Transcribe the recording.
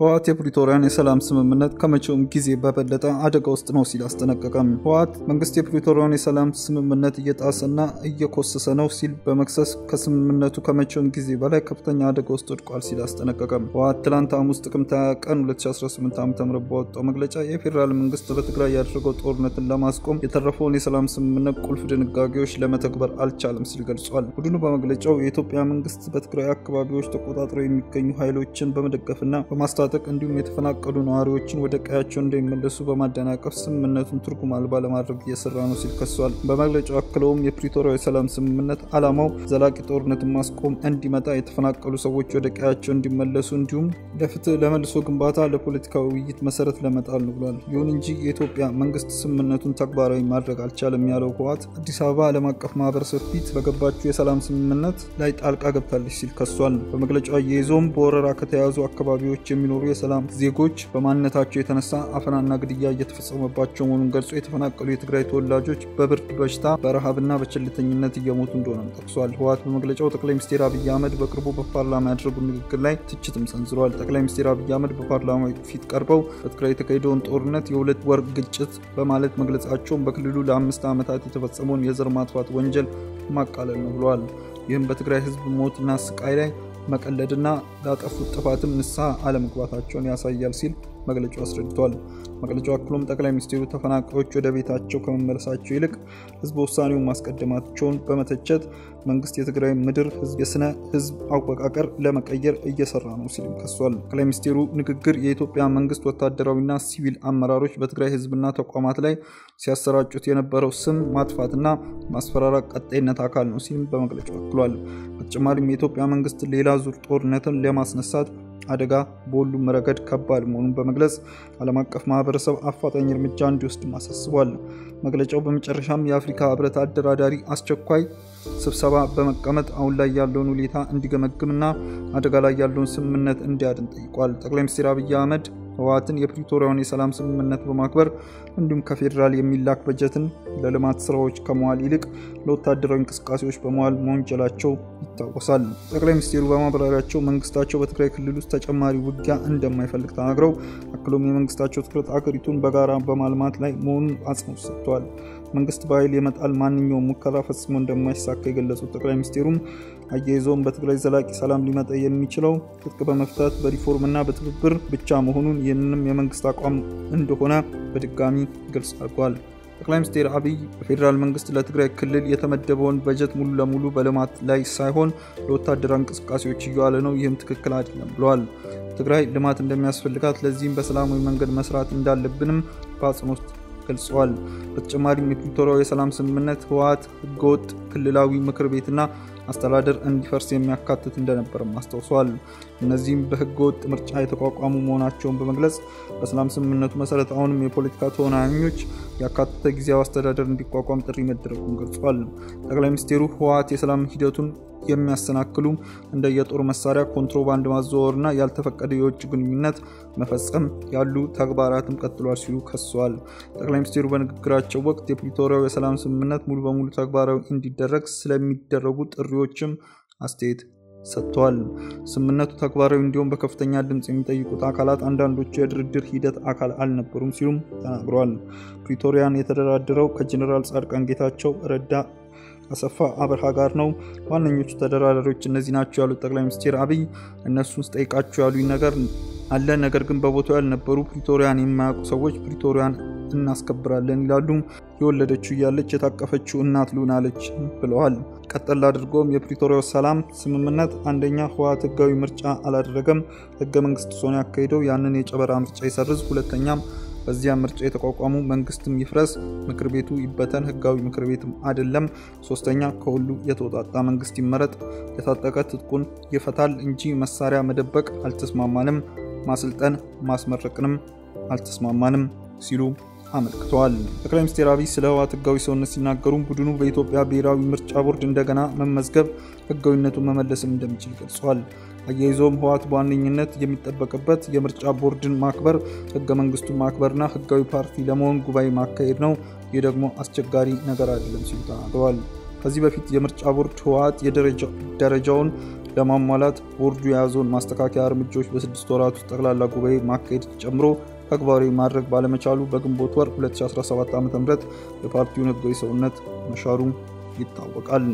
ህወሓት የፕሪቶሪያን የሰላም ስምምነት ከመቼውም ጊዜ በበለጠ አደጋ ውስጥ ነው ሲል አስጠነቀቀም። ህወሓት መንግስት የፕሪቶሪያን የሰላም ስምምነት እየጣሰና እየኮሰሰ ነው ሲል በመክሰስ ከስምምነቱ ከመቼውም ጊዜ በላይ ከፍተኛ አደጋ ውስጥ ወድቋል ሲል አስጠነቀቀም። ህወሓት ትላንት ሐሙስ ጥቅምት 20 ቀን 2018 ዓ.ም በወጣው መግለጫ የፌደራል መንግስት በትግራይ ያደረገው ጦርነትን ለማስቆም የተረፈውን የሰላም ስምምነት ቁልፍ ድንጋጌዎች ለመተግበር አልቻለም ሲል ገልጿል። ቡድኑ በመግለጫው የኢትዮጵያ መንግስት በትግራይ አካባቢዎች ተቆጣጥረው የሚገኙ ኃይሎችን በመደገፍና በማስታጠቅ እንዲሁም የተፈናቀሉ ነዋሪዎችን ወደ ቀያቸው እንዲመለሱ በማደናቀፍ ስምምነቱን ትርጉም አልባ ለማድረግ እየሰራ ነው ሲል ከሷል። በመግለጫው አክለውም የፕሪቶሪያ የሰላም ስምምነት ዓላማው ዘላቂ ጦርነትን ማስቆም እንዲመጣ የተፈናቀሉ ሰዎች ወደ ቀያቸው እንዲመለሱ እንዲሁም ለፍትህ ለመልሶ ግንባታ ለፖለቲካዊ ውይይት መሰረት ለመጣል ነው ብሏል። ይሁን እንጂ የኢትዮጵያ መንግስት ስምምነቱን ተግባራዊ ማድረግ አልቻለም ያለው ህወሓት አዲስ አበባ ዓለም አቀፍ ማህበረሰብ ፊት በገባችው የሰላም ስምምነት ላይ ጣልቃ ገብታለች ሲል ከሷል። በመግለጫው አያይዞም በወረራ ከተያዙ አካባቢዎች የሚኖሩ የሰላም ዜጎች በማንነታቸው የተነሳ አፈናና ግድያ እየተፈጸመባቸው መሆኑን ገልጾ የተፈናቀሉ የትግራይ ተወላጆች በብርድ በሽታ በረሃብና በቸልተኝነት እየሞቱ እንደሆነ ጠቅሷል። ህወሓት በመግለጫው ጠቅላይ ሚኒስትር አብይ አህመድ በቅርቡ በፓርላማ ያደረጉት ንግግር ላይ ትችትም ሰንዝረዋል። ጠቅላይ ሚኒስትር አብይ አህመድ በፓርላማ ፊት ቀርበው በትግራይ የተካሄደውን ጦርነት የሁለት ወር ግጭት በማለት መግለጻቸውን በክልሉ ለ5 ዓመታት የተፈጸመውን የዘር ማጥፋት ወንጀል ማቃለል ነው ብለዋል። ይህም በትግራይ ህዝብ ሞትና ስቃይ ላይ መቀለድና ላጠፉት ጥፋትም ንስሐ አለመግባታቸውን ያሳያል ሲል መግለጫው አስረድቷል። መግለጫው አክሎም ጠቅላይ ሚኒስትሩ ተፈናቃዮች ወደ ቤታቸው ከመመለሳቸው ይልቅ ህዝብ ውሳኔውን ማስቀደማቸውን በመተቸት መንግስት የትግራይ ምድር የስነ ህዝብ አወቃቀር ለመቀየር እየሰራ ነው ሲል ከሷል። ጠቅላይ ሚኒስትሩ ንግግር የኢትዮጵያ መንግስት ወታደራዊና ሲቪል አመራሮች በትግራይ ህዝብና ተቋማት ላይ ሲያሰራጩት የነበረው ስም ማጥፋትና ማስፈራራት ቀጣይነት አካል ነው ሲል በመግለጫው አክሏል። በተጨማሪም የኢትዮጵያ መንግስት ሌላ ዙር ጦርነትን ለማስነሳት አደጋ በሁሉም ረገድ ከባድ መሆኑን በመግለጽ ዓለም አቀፍ ማህበረሰብ አፋጣኝ እርምጃ እንዲወስድ አሳስቧል። መግለጫው በመጨረሻም የአፍሪካ ህብረት አደራዳሪ አስቸኳይ ስብሰባ በመቀመጥ አሁን ላይ ያለውን ሁኔታ እንዲገመግምና አደጋ ላይ ያለውን ስምምነት እንዲያድን ጠይቋል። ጠቅላይ ሚኒስትር አብይ አህመድ ህወሓትን የፕሪቶሪያውን የሰላም ስምምነት በማክበር እንዲሁም ከፌደራል የሚላክ በጀትን ለልማት ስራዎች ከመዋል ይልቅ ለወታደራዊ እንቅስቃሴዎች በመዋል መወንጀላቸው ይታወሳል። ጠቅላይ ሚኒስትሩ በማብራሪያቸው መንግስታቸው በትግራይ ክልል ውስጥ ተጨማሪ ውጊያ እንደማይፈልግ ተናግረው አክሎም የመንግስታቸው ትኩረት አገሪቱን በጋራ በማልማት ላይ መሆኑን አጽንኦት ሰጥተዋል። መንግስት በኃይል የመጣል ማንኛውም ሙከራ ፈጽሞ እንደማይሳካ የገለጹት ጠቅላይ ሚኒስትሩም አያይዘውም በትግራይ ዘላቂ ሰላም ሊመጣ የሚችለው ትጥቅ በመፍታት በሪፎርምና በትብብር ብቻ መሆኑን ይህንንም የመንግስት አቋም እንደሆነ በድጋሚ ግልጽ አድርጓል። ጠቅላይ ሚኒስትር አብይ በፌደራል መንግስት ለትግራይ ክልል የተመደበውን በጀት ሙሉ ለሙሉ በልማት ላይ ሳይሆን ለወታደራዊ እንቅስቃሴዎች እየዋለ ነው፣ ይህም ትክክል አይደለም ብለዋል። ትግራይ ልማት እንደሚያስፈልጋት ለዚህም በሰላማዊ መንገድ መስራት እንዳለብንም በአጽንኦት ገልጸዋል። በተጨማሪም የፕሪቶሪያው የሰላም ስምምነት ህወሓት ህገወጥ ክልላዊ ምክር ቤትና አስተዳደር እንዲፈርስ የሚያካትት እንደነበርም አስታውሰዋል። እነዚህም በህገወጥ ምርጫ የተቋቋሙ መሆናቸውን በመግለጽ በሰላም ስምምነቱ መሰረት አሁንም የፖለቲካ ተወናኞች ያካተተ ጊዜያዊ አስተዳደር እንዲቋቋም ጥሪ መደረጉን ገልጿል። ጠቅላይ ሚኒስትሩ ህወሓት የሰላም ሂደቱን የሚያሰናክሉ እንደ የጦር መሳሪያ ኮንትሮባንድ ማዘዋወርና ያልተፈቀደ የውጭ ግንኙነት መፈጸም ያሉ ተግባራትም ቀጥሏል ሲሉ ከሰዋል። ጠቅላይ ሚኒስትሩ በንግግራቸው ወቅት የፕሪቶሪያው የሰላም ስምምነት ሙሉ በሙሉ ተግባራዊ እንዲደረግ ስለሚደረጉ ጥሪዎችም አስተያየት ሰጥተዋል። ስምምነቱ ተግባራዊ እንዲሆን በከፍተኛ ድምጽ የሚጠይቁት አካላት አንዳንዶቹ የድርድር ሂደት አካል አልነበሩም ሲሉም ተናግረዋል። ፕሪቶሪያን የተደራደረው ከጀነራል ጻድቃን ጌታቸው ረዳ አሰፋ አብርሃ ጋር ነው። ዋነኞቹ ተደራዳሪዎች እነዚህ ናቸው ያሉት ጠቅላይ ሚኒስትር አብይ እነሱን ጠይቃቸው ያሉኝ ነገር አለ፣ ነገር ግን በቦታው ያልነበሩ ፕሪቶሪያን የማያውቁ ሰዎች ፕሪቶሪያን እናስከብራለን ይላሉ። የወለደችው ያለች የታቀፈችው እናት ልሆናለች ብለዋል። ቀጠል አድርጎም የፕሪቶሪያው ሰላም ስምምነት አንደኛ ህወሓት ህጋዊ ምርጫ አላደረገም፣ ህገ መንግስት ሶን ያካሄደው ያንን የጨበራ ምርጫ ይሰርዝ፣ ሁለተኛም በዚያ ምርጫ የተቋቋሙ መንግስትም ይፍረስ፣ ምክር ቤቱ ይበተን፣ ህጋዊ ምክር ቤትም አይደለም፣ ሶስተኛ ከሁሉ የተወጣጣ መንግስት ይመረጥ፣ የታጠቀ ትጥቁን ይፈታል እንጂ መሳሪያ መደበቅ አልተስማማንም፣ ማስልጠን ማስመረቅንም አልተስማማንም ሲሉ አመልክተዋል። ጠቅላይ ሚኒስትር አብይ ስለ ህወሓት ህጋዊ ሰውነት ሲናገሩ ቡድኑ በኢትዮጵያ ብሔራዊ ምርጫ ቦርድ እንደገና መመዝገብ ህጋዊነቱን መመለስም እንደሚችል ገልጸዋል። አያይዘውም ህወሓት በዋነኝነት የሚጠበቅበት የምርጫ ቦርድን ማክበር፣ ህገ መንግስቱን ማክበርና ህጋዊ ፓርቲ ለመሆን ጉባኤ ማካሄድ ነው። ይህ ደግሞ አስቸጋሪ ነገር አይደለም ሲሉ ተናግረዋል። ከዚህ በፊት የምርጫ ቦርድ ህወሓት የደረጃውን ለማሟላት ቦርዱ የያዘውን ማስተካከያ እርምጃዎች በ6 ወራት ውስጥ ጠቅላላ ጉባኤ ማካሄድ ጨምሮ ተግባራዊ ማድረግ ባለመቻሉ በግንቦት ወር 2017 ዓ.ም የፓርቲውን ህጋዊ ሰውነት መሻሩ ይታወቃል።